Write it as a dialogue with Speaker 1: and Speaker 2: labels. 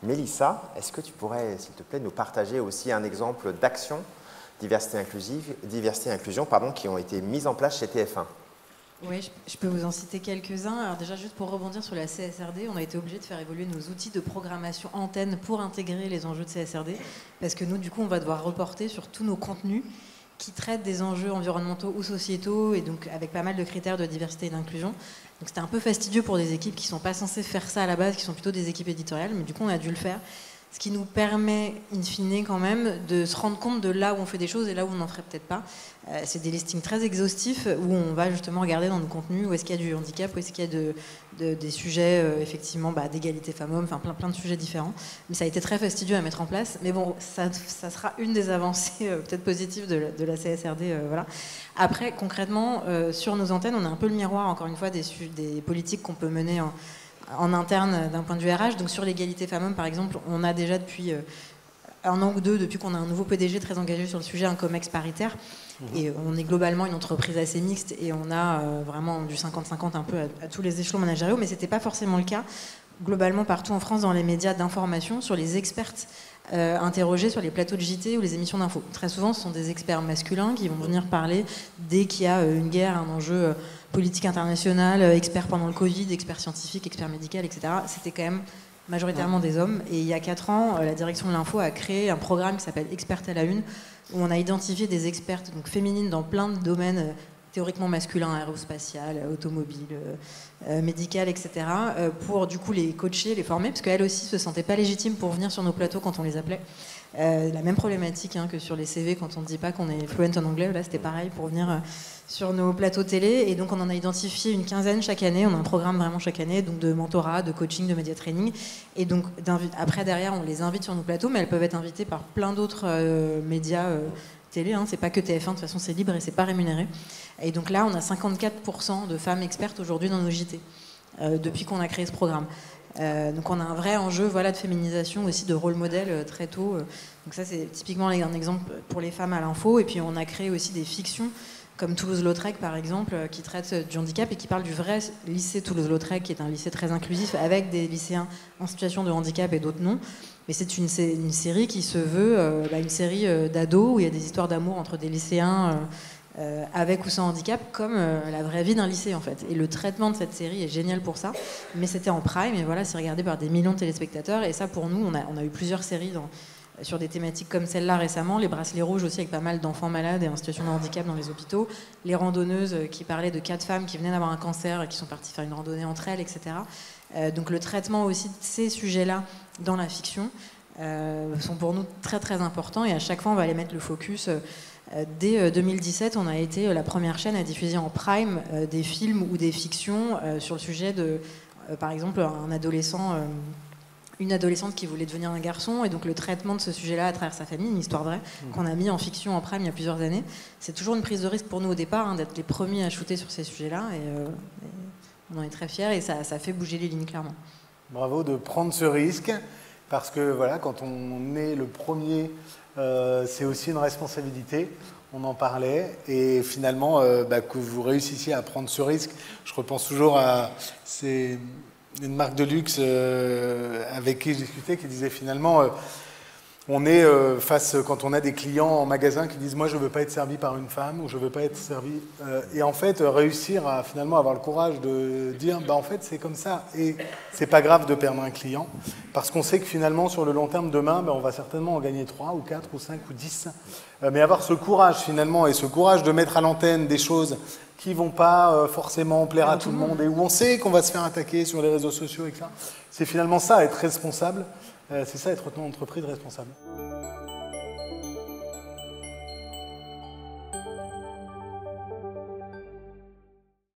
Speaker 1: Mélissa, est-ce que tu pourrais, s'il te plaît, nous partager aussi un exemple d'action diversité et inclusion qui ont été mises en place chez TF1?
Speaker 2: Oui, je peux vous en citer quelques-uns. Alors déjà, juste pour rebondir sur la CSRD, on a été obligé de faire évoluer nos outils de programmation antenne pour intégrer les enjeux de CSRD, parce que nous, du coup, on va devoir reporter sur tous nos contenus qui traitent des enjeux environnementaux ou sociétaux, et donc avec pas mal de critères de diversité et d'inclusion. Donc c'était un peu fastidieux pour des équipes qui ne sont pas censées faire ça à la base, qui sont plutôt des équipes éditoriales, mais du coup, on a dû le faire. Ce qui nous permet, in fine, quand même, de se rendre compte de là où on fait des choses et là où on n'en ferait peut-être pas. C'est des listings très exhaustifs où on va justement regarder dans nos contenus où est-ce qu'il y a du handicap, où est-ce qu'il y a des sujets, effectivement, d'égalité femmes-hommes, enfin plein de sujets différents. Mais ça a été très fastidieux à mettre en place. Mais bon, ça sera une des avancées peut-être positives de la CSRD. Voilà. Après, concrètement, sur nos antennes, on a un peu le miroir, encore une fois, des politiques qu'on peut mener en interne d'un point de vue RH. Donc sur l'égalité femmes-hommes, par exemple, on a déjà depuis un an ou deux, depuis qu'on a un nouveau PDG très engagé sur le sujet, un COMEX paritaire. Et on est globalement une entreprise assez mixte et on a vraiment du 50-50 un peu à tous les échelons managériaux, mais ce n'était pas forcément le cas globalement partout en France dans les médias d'information sur les expertes interrogés sur les plateaux de JT ou les émissions d'info. Très souvent, ce sont des experts masculins qui vont venir parler dès qu'il y a une guerre, un enjeu politique international, experts pendant le Covid, experts scientifiques, experts médicaux, etc. C'était quand même majoritairement des hommes. Et il y a 4 ans, la direction de l'info a créé un programme qui s'appelle Expertes à la Une, où on a identifié des expertes donc féminines dans plein de domaines théoriquement masculins, aérospatial, automobile, médical, etc., pour du coup les coacher, les former, parce qu'elles aussi se sentaient pas légitimes pour venir sur nos plateaux quand on les appelait. La même problématique que sur les CV quand on ne dit pas qu'on est fluent en anglais, là c'était pareil pour venir sur nos plateaux télé, et donc on en a identifié une quinzaine chaque année, on a un programme vraiment chaque année, donc de mentorat, de coaching, de média training, et donc après derrière on les invite sur nos plateaux, mais elles peuvent être invitées par plein d'autres médias télé, c'est pas que TF1, de toute façon c'est libre et c'est pas rémunéré. Et donc là on a 54% de femmes expertes aujourd'hui dans nos JT, depuis qu'on a créé ce programme. Donc on a un vrai enjeu de féminisation aussi, de rôle modèle très tôt. Donc ça c'est typiquement un exemple pour les femmes à l'info. Et puis on a créé aussi des fictions comme Toulouse-Lautrec par exemple, qui traite du handicap et qui parle du vrai lycée Toulouse-Lautrec, qui est un lycée très inclusif avec des lycéens en situation de handicap et d'autres non. Mais c'est une série qui se veut une série d'ados où il y a des histoires d'amour entre des lycéens avec ou sans handicap, comme la vraie vie d'un lycée en fait. Et le traitement de cette série est génial pour ça, mais c'était en prime et voilà, c'est regardé par des millions de téléspectateurs. Et ça, pour nous, on a eu plusieurs séries sur des thématiques comme celle-là récemment, les bracelets rouges aussi avec pas mal d'enfants malades et en situation de handicap dans les hôpitaux, les randonneuses qui parlaient de 4 femmes qui venaient d'avoir un cancer et qui sont parties faire une randonnée entre elles, etc. Donc le traitement aussi de ces sujets-là dans la fiction sont pour nous très très importants, et à chaque fois on va aller mettre le focus. Dès 2017, on a été la première chaîne à diffuser en prime des films ou des fictions sur le sujet de, par exemple, une adolescente qui voulait devenir un garçon, et donc le traitement de ce sujet-là à travers sa famille, une histoire vraie, qu'on a mis en fiction en prime il y a plusieurs années. C'est toujours une prise de risque pour nous au départ, d'être les premiers à shooter sur ces sujets-là, et on en est très fiers, et ça fait bouger les lignes clairement.
Speaker 3: Bravo de prendre ce risque, parce que voilà, quand on est le premier, c'est aussi une responsabilité. On en parlait, et finalement, que vous réussissiez à prendre ce risque, je repense toujours à une marque de luxe avec qui je discutais, qui disait finalement, on est face, quand on a des clients en magasin qui disent « moi je ne veux pas être servi par une femme » ou « je ne veux pas être servi ». Et en fait, réussir à finalement avoir le courage de dire « en fait c'est comme ça » et c'est pas grave de perdre un client, parce qu'on sait que finalement sur le long terme, demain, on va certainement en gagner 3 ou 4 ou 5 ou 10. Mais avoir ce courage finalement, et ce courage de mettre à l'antenne des choses qui ne vont pas forcément plaire à tout le monde, et où on sait qu'on va se faire attaquer sur les réseaux sociaux, etc. C'est finalement ça, être responsable. C'est ça, être une entreprise responsable.